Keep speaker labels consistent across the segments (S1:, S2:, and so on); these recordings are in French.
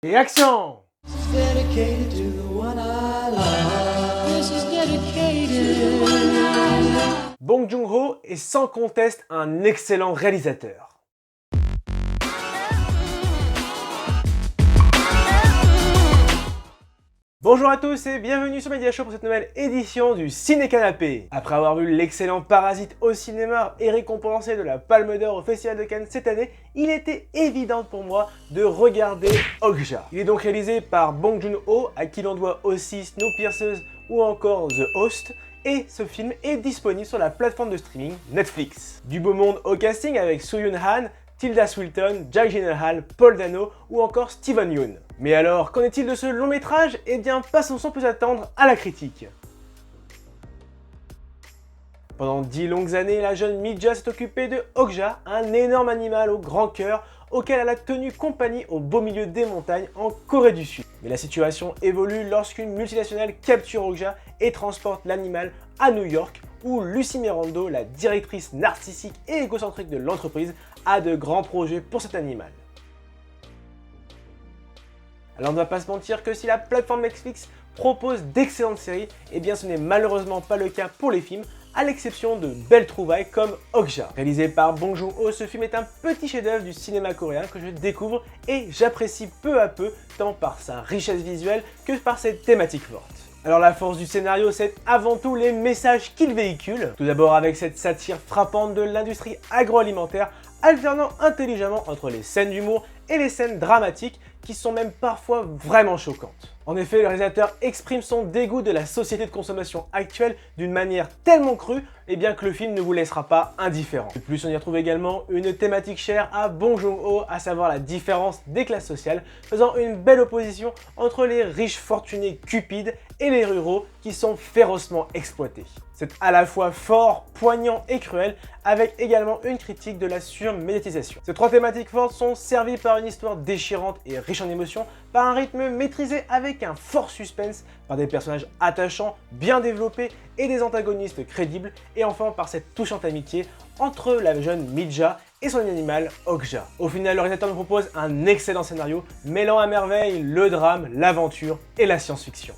S1: Et action! Bong Joon-ho est sans conteste un excellent réalisateur. Bonjour à tous et bienvenue sur Media Show pour cette nouvelle édition du Ciné Canapé. Après avoir vu l'excellent Parasite au cinéma et récompensé de la Palme d'Or au Festival de Cannes cette année, il était évident pour moi de regarder Okja. Il est donc réalisé par Bong Joon-ho, à qui l'on doit aussi Snowpiercer ou encore The Host, et ce film est disponible sur la plateforme de streaming Netflix. Du beau monde au casting avec Soo Yoon-han, Tilda Swinton, Jake Gyllenhaal, Paul Dano ou encore Steven Yeun. Mais alors, qu'en est-il de ce long métrage? Eh bien, passons sans plus attendre à la critique. Pendant 10 longues années, la jeune Mija s'est occupée de Okja, un énorme animal au grand cœur auquel elle a tenu compagnie au beau milieu des montagnes en Corée du Sud. Mais la situation évolue lorsqu'une multinationale capture Okja et transporte l'animal à New York, où Lucy Mirando, la directrice narcissique et égocentrique de l'entreprise, a de grands projets pour cet animal. Alors on ne va pas se mentir que si la plateforme Netflix propose d'excellentes séries, eh bien ce n'est malheureusement pas le cas pour les films, à l'exception de belles trouvailles comme Okja. Réalisé par Bong Joon-ho, ce film est un petit chef-d'œuvre du cinéma coréen que je découvre et j'apprécie peu à peu, tant par sa richesse visuelle que par ses thématiques fortes. Alors la force du scénario, c'est avant tout les messages qu'il véhicule. Tout d'abord avec cette satire frappante de l'industrie agroalimentaire, alternant intelligemment entre les scènes d'humour et les scènes dramatiques qui sont même parfois vraiment choquantes. En effet, le réalisateur exprime son dégoût de la société de consommation actuelle d'une manière tellement crue, et bien que le film ne vous laissera pas indifférent. De plus, on y retrouve également une thématique chère à Bong Joon-ho, à savoir la différence des classes sociales, faisant une belle opposition entre les riches fortunés cupides et les ruraux qui sont férocement exploités. C'est à la fois fort, poignant et cruel, avec également une critique de la surmédiatisation. Ces trois thématiques fortes sont servies par une histoire déchirante et riche en émotions, par un rythme maîtrisé avec un fort suspense, par des personnages attachants, bien développés et des antagonistes crédibles, et enfin par cette touchante amitié entre la jeune Mija et son animal Okja. Au final, le réalisateur nous propose un excellent scénario, mêlant à merveille le drame, l'aventure et la science-fiction.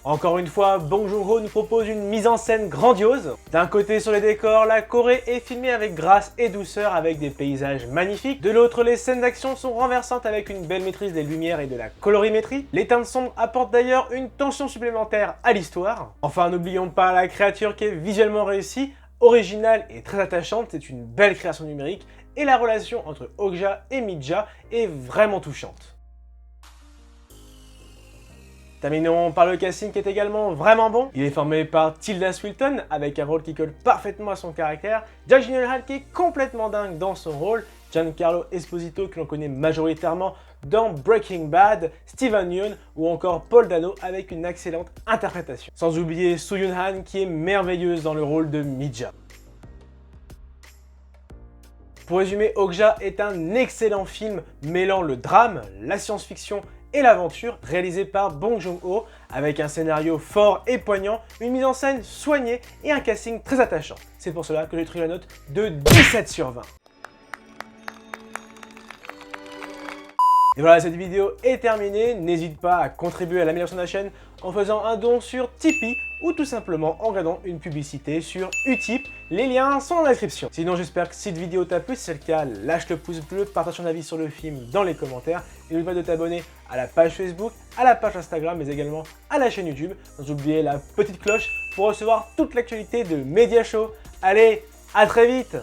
S1: Encore une fois, Bong Joon-ho nous propose une mise en scène grandiose. D'un côté sur les décors, la Corée est filmée avec grâce et douceur avec des paysages magnifiques. De l'autre, les scènes d'action sont renversantes avec une belle maîtrise des lumières et de la colorimétrie. Les teintes sombres apportent d'ailleurs une tension supplémentaire à l'histoire. Enfin, n'oublions pas la créature qui est visuellement réussie, originale et très attachante, c'est une belle création numérique et la relation entre Okja et Mija est vraiment touchante. Terminons par le casting qui est également vraiment bon. Il est formé par Tilda Swinton avec un rôle qui colle parfaitement à son caractère, Jake Gyllenhaal qui est complètement dingue dans son rôle, Giancarlo Esposito que l'on connaît majoritairement dans Breaking Bad, Steven Yeun ou encore Paul Dano avec une excellente interprétation. Sans oublier Soo Yoon-han qui est merveilleuse dans le rôle de Mija. Pour résumer, Okja est un excellent film mêlant le drame, la science-fiction et l'aventure, réalisé par Bong Joon-ho, avec un scénario fort et poignant, une mise en scène soignée et un casting très attachant. C'est pour cela que j'ai trouvé la note de 17 sur 20. Et voilà, cette vidéo est terminée. N'hésite pas à contribuer à l'amélioration de la chaîne en faisant un don sur Tipeee ou tout simplement en regardant une publicité sur Utip. Les liens sont dans la description. Sinon, j'espère que cette vidéo t'a plu. Si c'est le cas, lâche le pouce bleu, partage ton avis sur le film dans les commentaires et n'oublie pas de t'abonner à la page Facebook, à la page Instagram, mais également à la chaîne YouTube. Sans oublier la petite cloche pour recevoir toute l'actualité de Media Show. Allez, à très vite!